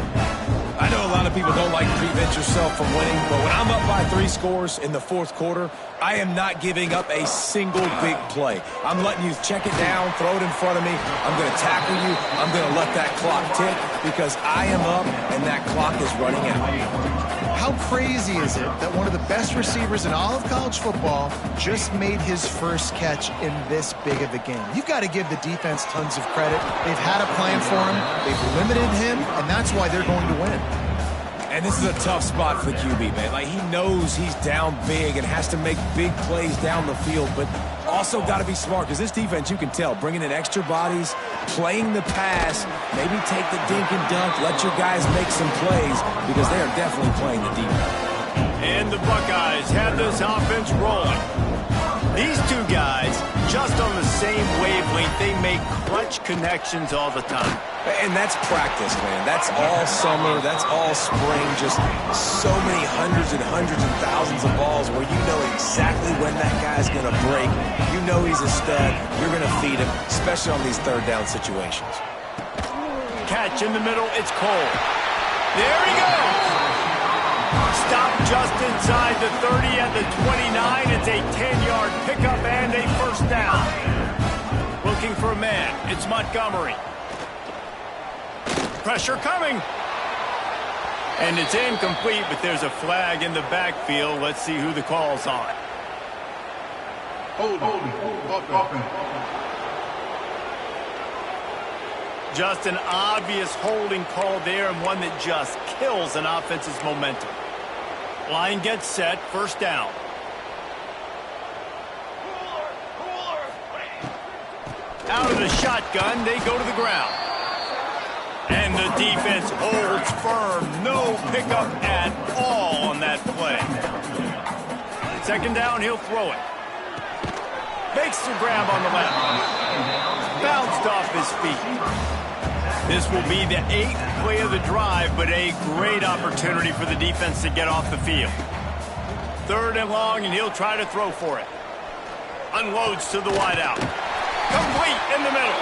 I know a lot of people don't like to prevent yourself from winning, but when I'm up by 3 scores in the 4th quarter, I am not giving up a single big play. I'm letting you check it down, throw it in front of me. I'm going to tackle you. I'm going to let that clock tick because I am up and that clock is running out. How crazy is it that one of the best receivers in all of college football just made his first catch in this big of a game? You've got to give the defense tons of credit. They've had a plan for him. They've limited him, and that's why they're going to win. And this is a tough spot for the QB, man. Like, he knows he's down big and has to make big plays down the field, but also got to be smart because this defense, you can tell, bringing in extra bodies, playing the pass, maybe take the dink and dunk, let your guys make some plays because they are definitely playing the defense. And the Buckeyes have this offense rolling. These two guys, just on the same wavelength, they make clutch connections all the time. And that's practice, man. That's all summer. That's all spring. Just so many hundreds and thousands of balls where you know exactly when that guy's going to break. You know he's a stud. You're going to feed him, especially on these 3rd down situations. Catch in the middle. It's Cole. There he goes. Stop just inside the 30 at the 29. It's a 10-yard pickup and a first down. Looking for a man. It's Montgomery. Pressure coming. And it's incomplete, but there's a flag in the backfield. Let's see who the call's on. Holding. Just an obvious holding call there, and one that just kills an offense's momentum. Line gets set, first down. Out of the shotgun, they go to the ground. And the defense holds firm. No pickup at all on that play. Second down, he'll throw it. Makes the grab on the left. Bounced off his feet. This will be the 8th play of the drive, but a great opportunity for the defense to get off the field. Third and long, and he'll try to throw for it. Unloads to the wideout. Complete in the middle.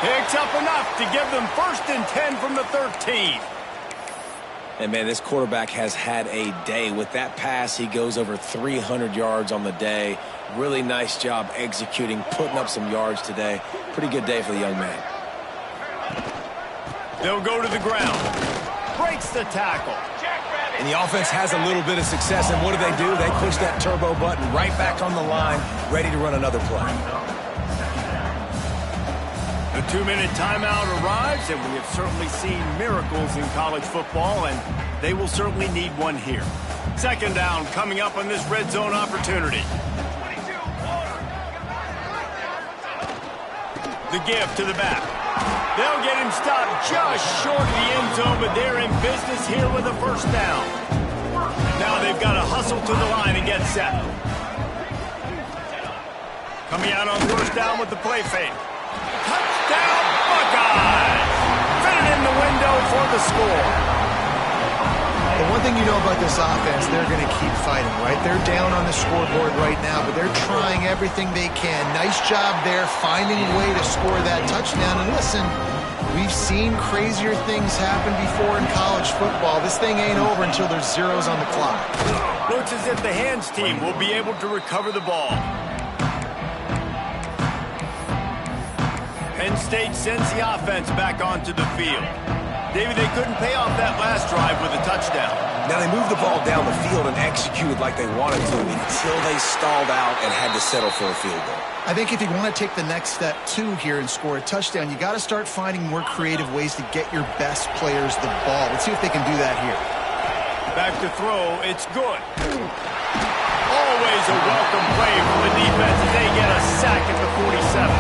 Picks up enough to give them 1st and 10 from the 13. And, man, this quarterback has had a day. With that pass, he goes over 300 yards on the day. Really nice job executing, putting up some yards today. Pretty good day for the young man. They'll go to the ground. Breaks the tackle. And the offense has a little bit of success, and what do? They push that turbo button right back on the line, ready to run another play. The 2-minute timeout arrives, and we have certainly seen miracles in college football, and they will certainly need one here. Second down coming up on this red zone opportunity. The give to the back. They'll get him stopped just short of the end zone, but they're in business here with a first down. Now they've got to hustle to the line and get set. Coming out on first down with the play fake. Touchdown, Buckeyes! Fit it in the window for the score. The one thing you know about this offense, they're going to keep fighting, right? They're down on the scoreboard right now, but they're trying everything they can. Nice job there, finding a way to score that touchdown. And listen, we've seen crazier things happen before in college football. This thing ain't over until there's zeros on the clock. Looks as if the hands team will be able to recover the ball. Penn State sends the offense back onto the field. David, they couldn't pay off that last drive with a touchdown. Now they moved the ball down the field and executed like they wanted to until they stalled out and had to settle for a field goal. I think if you want to take the next step, too, here and score a touchdown, you got to start finding more creative ways to get your best players the ball. Let's see if they can do that here. Back to throw, it's good. Always a welcome play from the defense as they get a sack at the 47.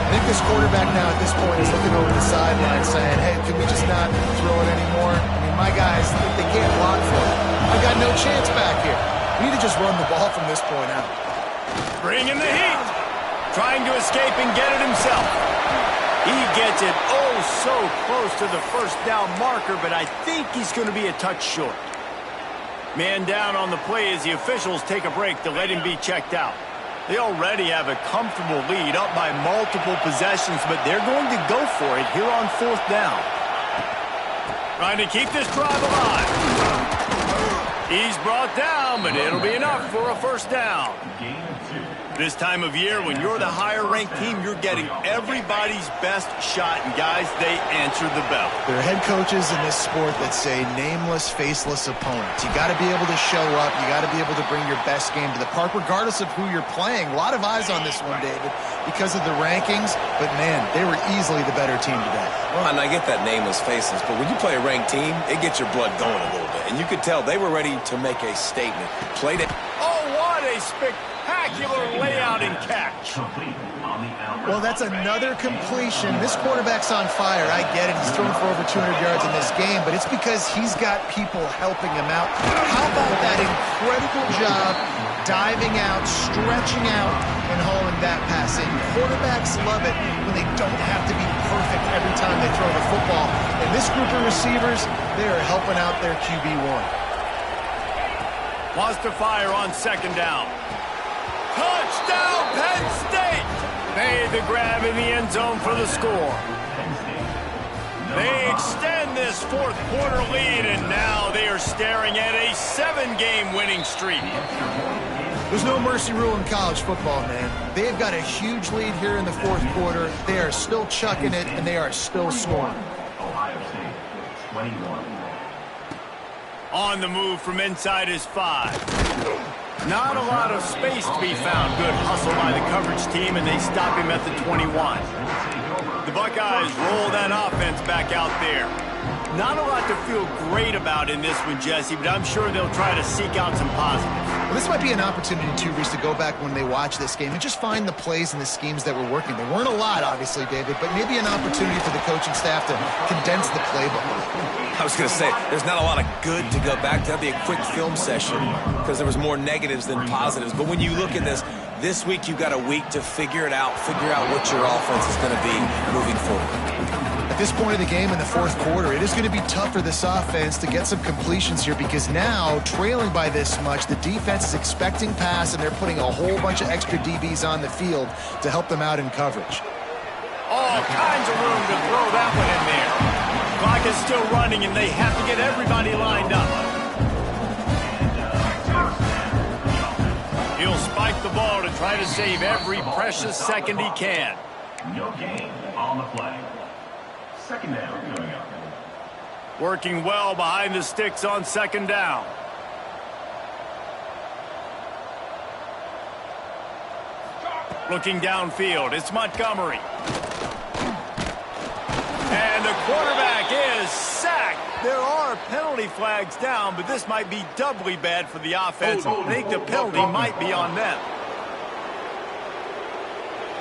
I think this quarterback now at this point is looking over the sideline saying, hey, can we just not throw it anymore? I mean, my guys, they can't block for it. I got no chance back here. We need to just run the ball from this point out. Bringing the heat. Trying to escape and get it himself. He gets it oh so close to the first down marker, but I think he's going to be a touch short. Man down on the play as the officials take a break to let him be checked out. They already have a comfortable lead, up by multiple possessions, but they're going to go for it here on fourth down. Trying to keep this drive alive. He's brought down, but it'll be enough for a first down. This time of year, when you're the higher-ranked team, you're getting everybody's best shot, and guys, they answer the bell. There are head coaches in this sport that say nameless, faceless opponents. You got to be able to show up. You got to be able to bring your best game to the park, regardless of who you're playing. A lot of eyes on this one, David, because of the rankings, but, man, they were easily the better team today. Well, and I get that nameless, faceless, but when you play a ranked team, it gets your blood going a little bit. And you could tell they were ready to make a statement. Played it. Oh, what a spectacular layout and catch. Well, that's another completion. This quarterback's on fire. I get it. He's thrown for over 200 yards in this game, but it's because he's got people helping him out. How about that incredible job diving out, stretching out, and hauling that pass in? Quarterbacks love it when they don't have to be perfect every time they throw the football. And this group of receivers, they are helping out their QB1. Wants to fire on second down. Touchdown, Penn State! Made the grab in the end zone for the score. They extend this fourth quarter lead, and now they are staring at a 7-game winning streak. There's no mercy rule in college football, man. They've got a huge lead here in the fourth quarter. They are still chucking it, and they are still scoring. Ohio State, 21. On the move from inside his 5. Not a lot of space to be found. Good hustle by the coverage team, and they stop him at the 21. The Buckeyes roll that offense back out there. Not a lot to feel great about in this one, Jesse, but I'm sure they'll try to seek out some positives. Well, this might be an opportunity, too, Reese, to go back when they watch this game and just find the plays and the schemes that were working. There weren't a lot, obviously, David, but maybe an opportunity for the coaching staff to condense the playbook. I was going to say, there's not a lot of good to go back to. That'd be a quick film session because there was more negatives than positives. But when you look at this week you've got a week to figure it out, figure out what your offense is going to be moving forward. At this point of the game in the fourth quarter, it is going to be tough for this offense to get some completions here because now, trailing by this much, the defense is expecting pass, and they're putting a whole bunch of extra DBs on the field to help them out in coverage. All kinds of room to throw that one in there. Clock is still running, and they have to get everybody lined up. He'll spike the ball to try to save every precious second he can. No gain on the play. Second down coming up. Working well behind the sticks on second down. Looking downfield, it's Montgomery. And the quarterback is sacked. There are penalty flags down, but this might be doubly bad for the offense. I think the penalty might be on them.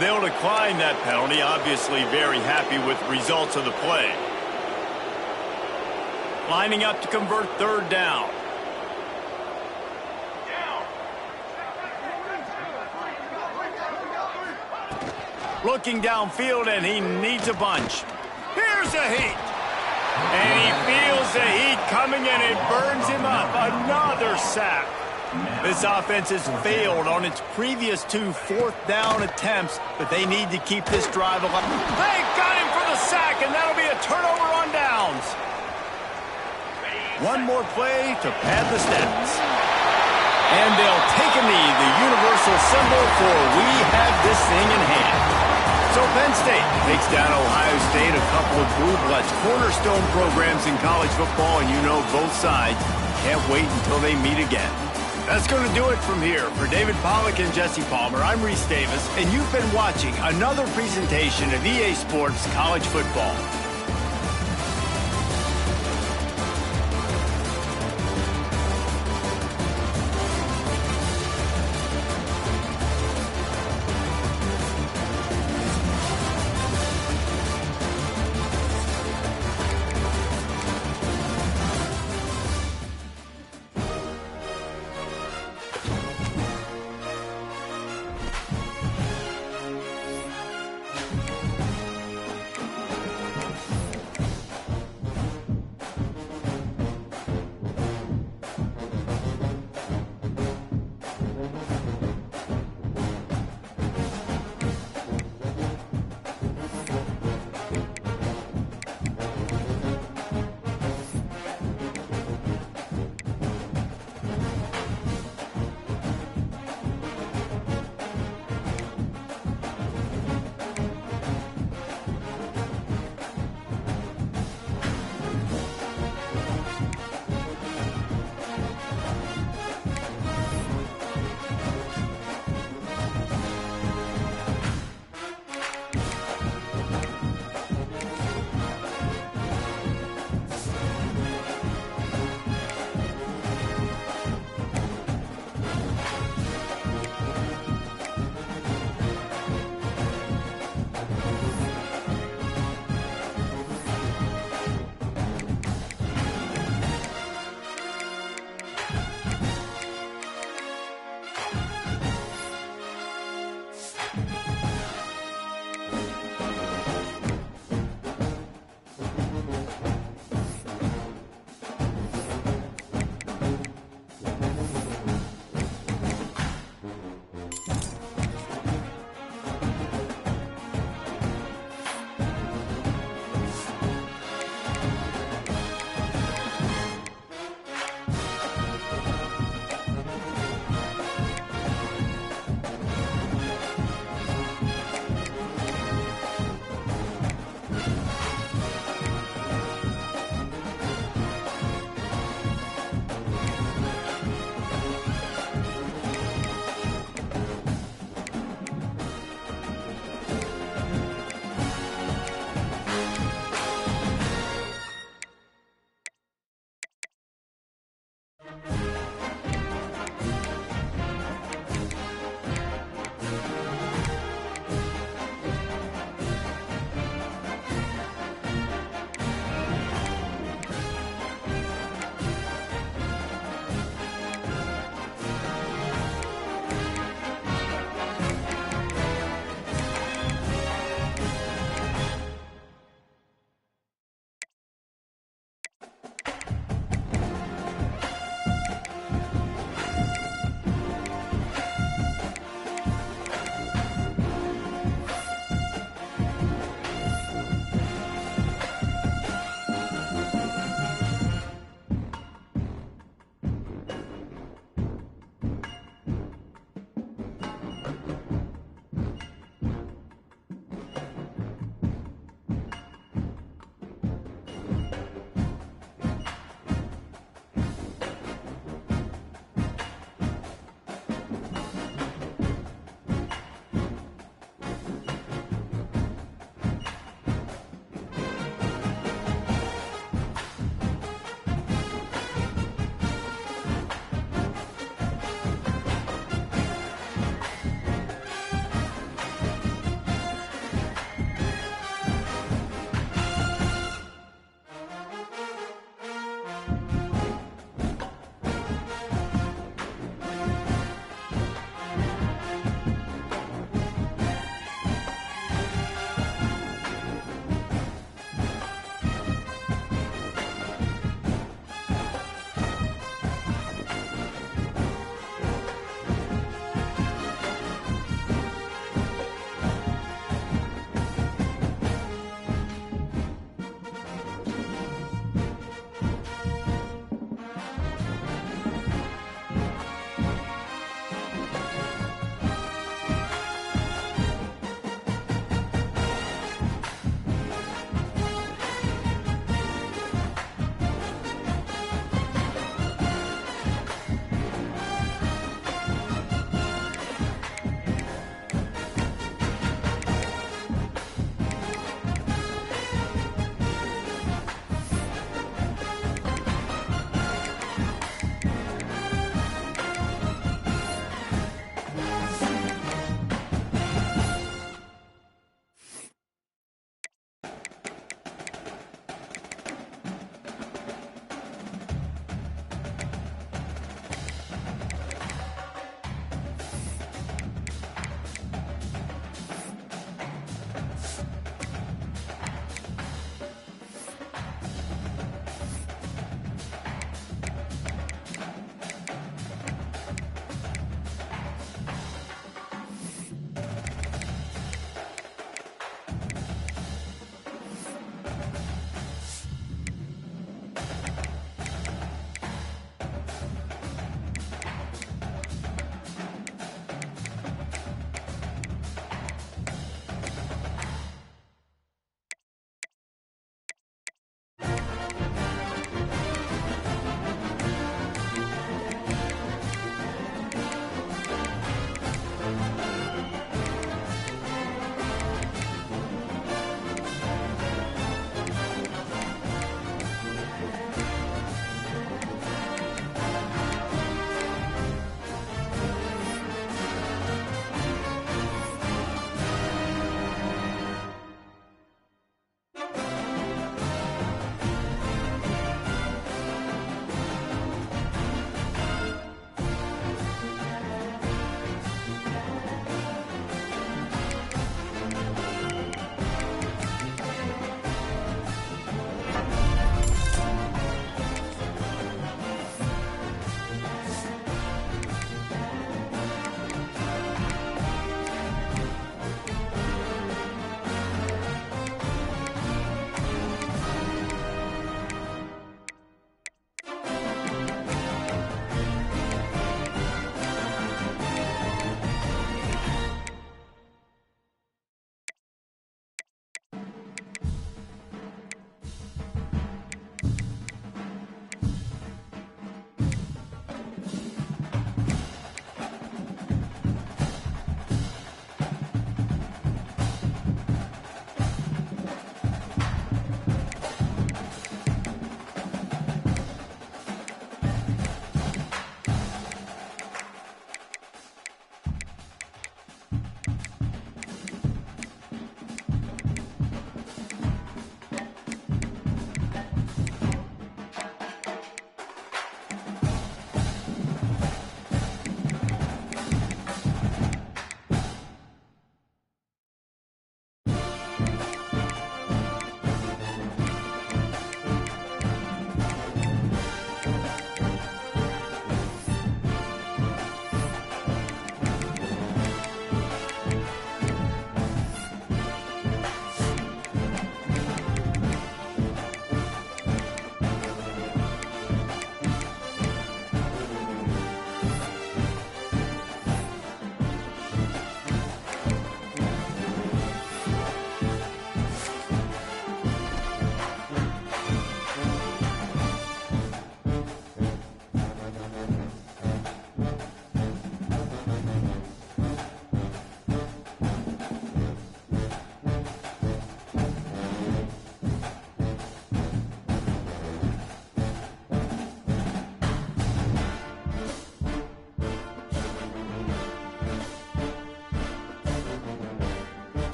They'll decline that penalty, obviously very happy with the results of the play. Lining up to convert third down. Looking downfield, and he needs a bunch. Here's a heat. And he feels the heat coming, and it burns him up. Another sack. This offense has failed on its previous 2 fourth-down attempts, but they need to keep this drive alive. They got him for the sack, and that'll be a turnover on downs. One more play to pad the stats. And they'll take a knee, the universal symbol for we have this thing in hand. So Penn State takes down Ohio State, a couple of blue bloods, cornerstone programs in college football, and you know both sides can't wait until they meet again. That's going to do it from here. For David Pollack and Jesse Palmer, I'm Reese Davis, and you've been watching another presentation of EA Sports College Football.